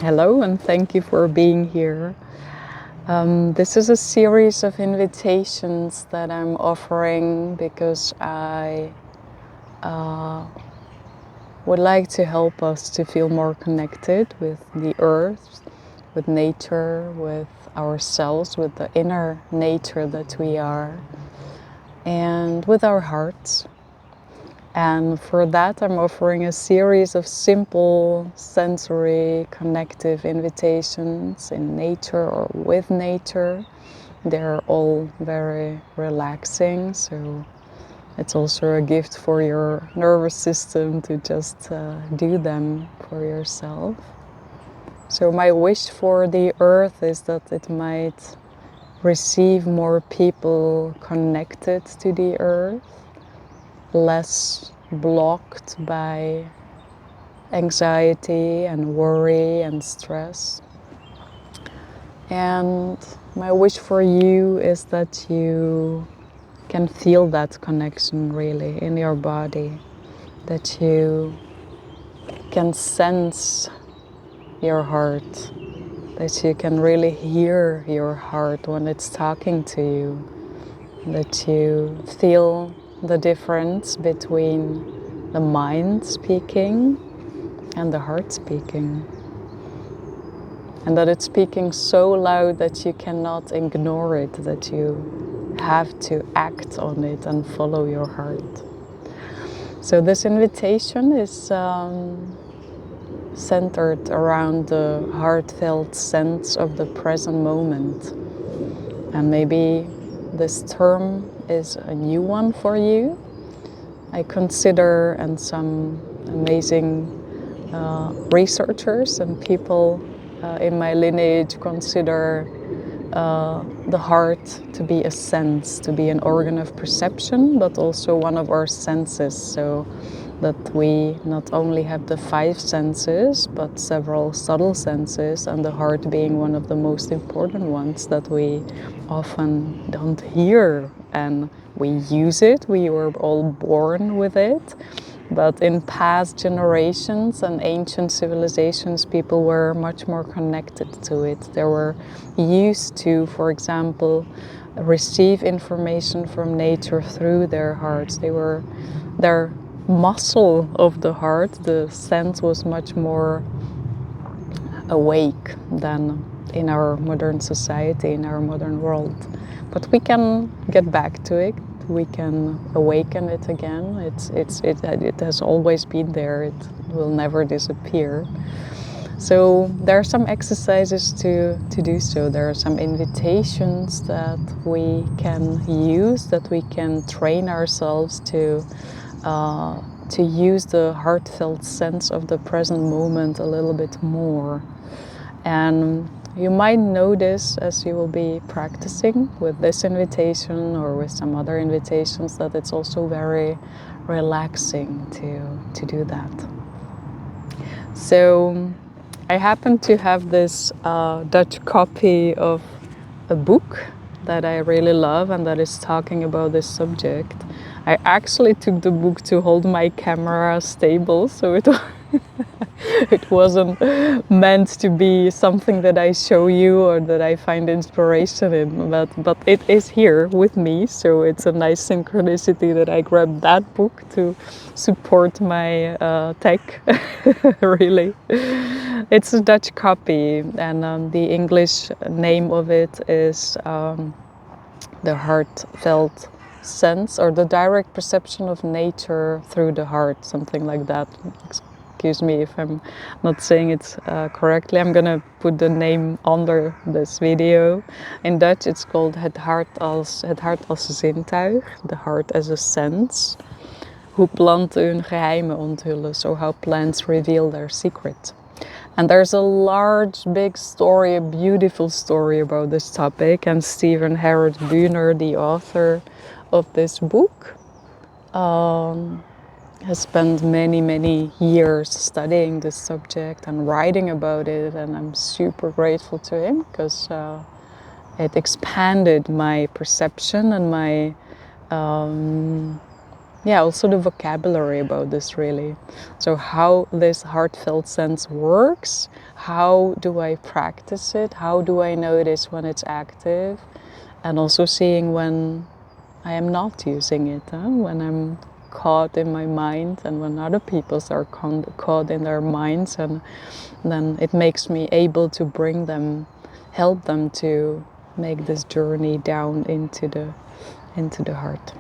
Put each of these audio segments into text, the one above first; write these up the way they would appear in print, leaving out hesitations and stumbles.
Hello, and thank you for being here. This is a series of invitations that I'm offering because I would like to help us to feel more connected with the earth, with nature, with ourselves, with the inner nature that we are, and with our hearts. And for that, I'm offering a series of simple, sensory, connective invitations in nature or with nature. They're all very relaxing, so it's also a gift for your nervous system to just do them for yourself. So, my wish for the earth is that it might receive more people connected to the earth, less blocked by anxiety and worry and stress. And my wish for you is that you can feel that connection really in your body, that you can sense your heart, that you can really hear your heart when it's talking to you, that you feel the difference between the mind speaking and the heart speaking, and that it's speaking so loud that you cannot ignore it, that you have to act on it and follow your heart. So this invitation is centered around the heartfelt sense of the present moment. And maybe this term is a new one for you. I consider, and some amazing researchers and people in my lineage consider the heart to be a sense, to be an organ of perception, but also one of our senses. So that we not only have the five senses, but several subtle senses, and the heart being one of the most important ones that we often don't hear. And we use it, we were all born with it. But in past generations and ancient civilizations, people were much more connected to it. They were used to, for example, receive information from nature through their hearts. Their muscle of the heart, the sense was much more awake than in our modern society, in our modern world. But we can get back to it. We can awaken it again. It has always been there. It will never disappear. So there are some exercises to do so. There are some invitations that we can use, that we can train ourselves to use the heartfelt sense of the present moment a little bit more. And you might notice as you will be practicing with this invitation or with some other invitations that it's also very relaxing to do that. So I happen to have this Dutch copy of a book that I really love and that is talking about this subject. I actually took the book to hold my camera stable, so it wasn't meant to be something that I show you or that I find inspiration in, but it is here with me, so it's a nice synchronicity that I grabbed that book to support my tech, really. It's a Dutch copy, and the English name of it is The Heartfelt Sense, or The Direct Perception of Nature Through the Heart, something like that. Excuse me if I'm not saying it correctly. I'm gonna put the name under this video. In Dutch it's called Het hart als zintuig, the heart as a sense. Hoe planten hun geheimen onthullen, so how plants reveal their secret. And there's a large, big story, a beautiful story about this topic. And Stephen Harold Buhner, the author of this book, has spent many, many years studying this subject and writing about it. And I'm super grateful to him because it expanded my perception and my yeah, also the vocabulary about this really. So how this heartfelt sense works, how do I practice it, how do I notice when it's active, and also seeing when I am not using it, when I'm caught in my mind and when other people are caught in their minds, and then it makes me able to bring them, help them to make this journey down into the heart.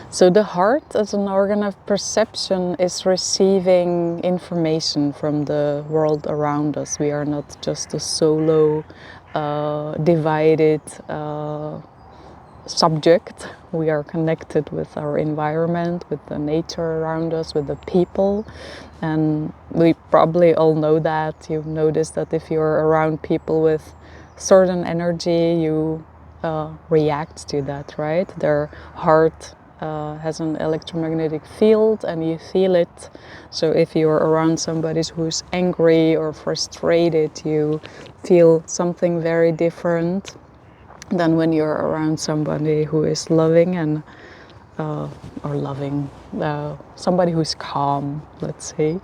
So the heart as an organ of perception is receiving information from the world around us. We are not just a solo, divided subject. We are connected with our environment, with the nature around us, with the people. And we probably all know that. You've noticed that if you're around people with certain energy, you react to that, right? Their heart has an electromagnetic field and you feel it. So if you're around somebody who's angry or frustrated, you feel something very different than when you're around somebody who is loving and or loving, somebody who's calm, let's say,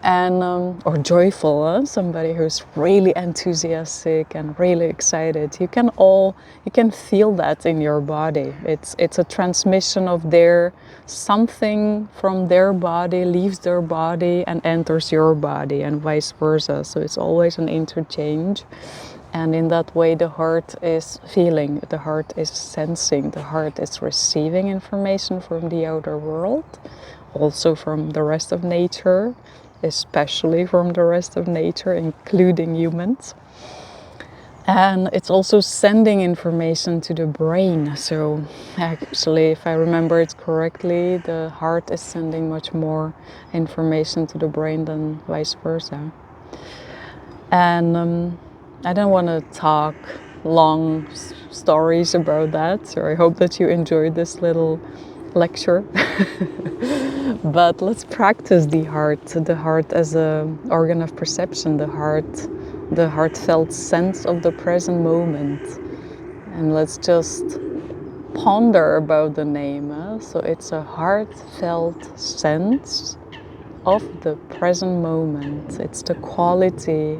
and or joyful, somebody who's really enthusiastic and really excited. You can feel that in your body. It's a transmission of their something from their body leaves their body and enters your body, and vice versa. So it's always an interchange. And in that way, the heart is feeling, the heart is sensing, the heart is receiving information from the outer world, also from the rest of nature, especially from the rest of nature, including humans. And it's also sending information to the brain. So actually, if I remember it correctly, the heart is sending much more information to the brain than vice versa. And I don't want to talk long stories about that, so I hope that you enjoyed this little lecture. But let's practice the heart as an organ of perception, the heartfelt sense of the present moment. And let's just ponder about the name. So it's a heartfelt sense of the present moment. It's the quality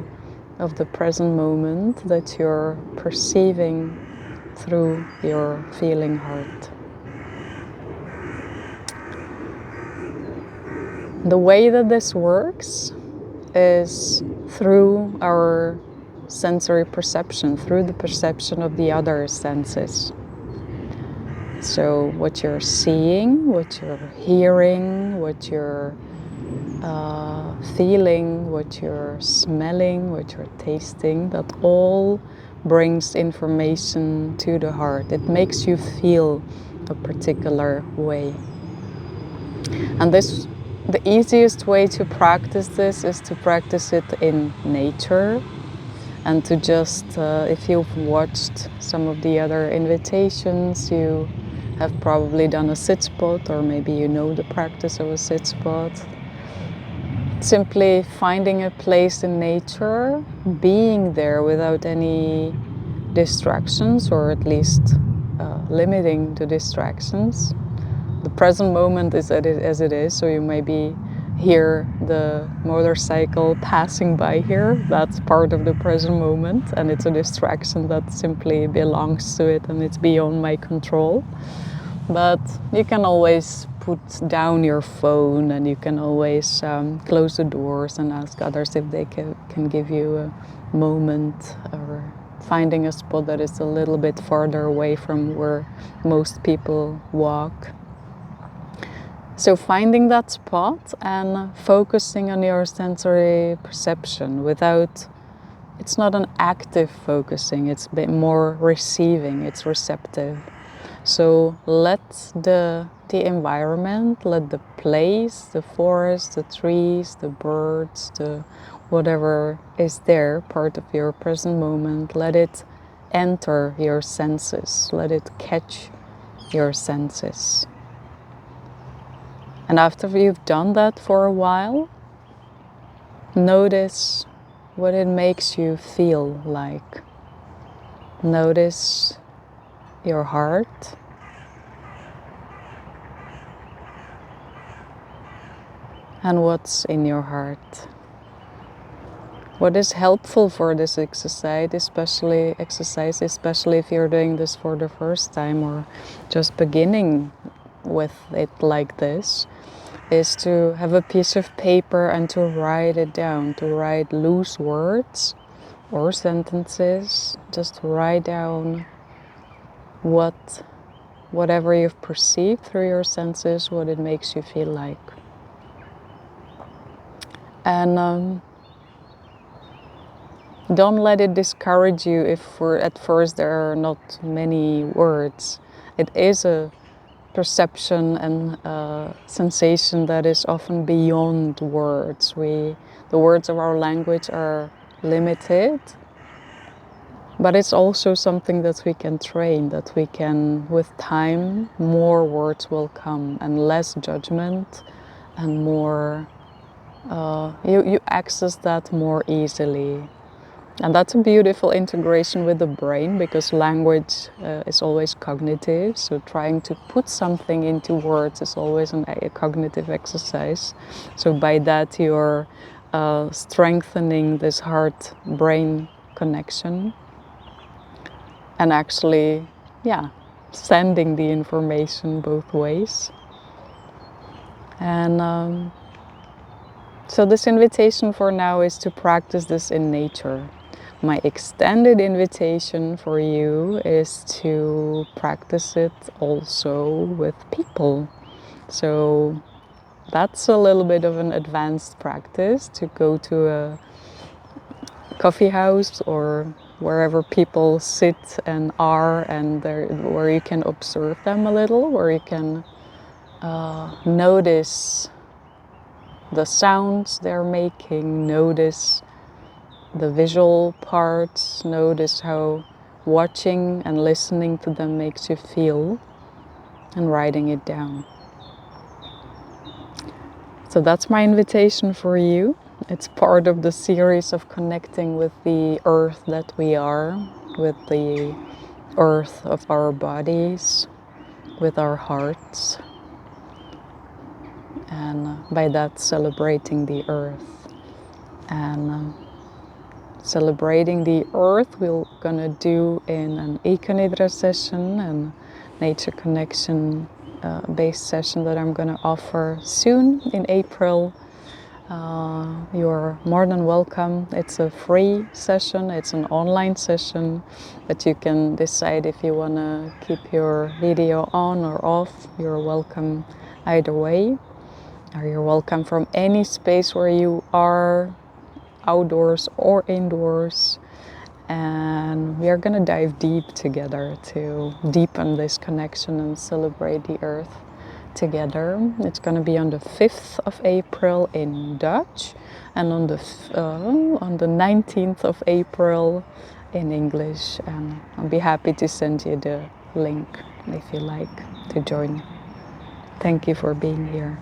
of the present moment that you're perceiving through your feeling heart. The way that this works is through our sensory perception, through the perception of the other senses. So what you're seeing, what you're hearing, what you're feeling, what you're smelling, what you're tasting, that all brings information to the heart. It makes you feel a particular way. And this, the easiest way to practice this is to practice it in nature, and to just, if you've watched some of the other invitations, you have probably done a sit spot, or maybe you know the practice of a sit spot. Simply finding a place in nature, being there without any distractions, or at least limiting the distractions. The present moment is as it is, so you maybe hear the motorcycle passing by here. That's part of the present moment, and it's a distraction that simply belongs to it and it's beyond my control. But you can always put down your phone, and you can always close the doors and ask others if they can give you a moment, or finding a spot that is a little bit farther away from where most people walk. So finding that spot and focusing on your sensory perception without, it's not an active focusing, it's a bit more receiving, it's receptive. So let the environment, let the place, the forest, the trees, the birds, the whatever is there, part of your present moment, let it enter your senses, let it catch your senses. And after you've done that for a while, notice what it makes you feel like. Notice your heart. and what's in your heart. What is helpful for this exercise, especially if you're doing this for the first time or just beginning with it like this, is to have a piece of paper and to write it down, to write loose words or sentences. Just write down whatever you've perceived through your senses, what it makes you feel like. And don't let it discourage you if at first there are not many words. It is a perception and sensation that is often beyond words. The words of our language are limited, but it's also something that we can train, that we can, with time, more words will come and less judgment and more, you access that more easily. And that's a beautiful integration with the brain, because language is always cognitive. So trying to put something into words is always a cognitive exercise. So by that you're strengthening this heart-brain connection and actually, sending the information both ways. And so this invitation for now is to practice this in nature. My extended invitation for you is to practice it also with people. So that's a little bit of an advanced practice, to go to a coffee house or wherever people sit and are, and where you can observe them a little, where you can notice the sounds they're making, notice the visual parts, notice how watching and listening to them makes you feel, and writing it down. So that's my invitation for you. It's part of the series of connecting with the earth that we are, with the earth of our bodies, with our hearts, and by that celebrating the earth. And celebrating the earth we're gonna do in an EcoNIDRA session and nature connection based session that I'm gonna offer soon in April. You're more than welcome. It's a free session, it's an online session, but you can decide if you want to keep your video on or off. You're welcome either way, or you're welcome from any space where you are, outdoors or indoors. And we are going to dive deep together to deepen this connection and celebrate the earth together. It's going to be on the 5th of April in Dutch, and on the 19th of April in English. And I'll be happy to send you the link if you like to join. Thank you for being here.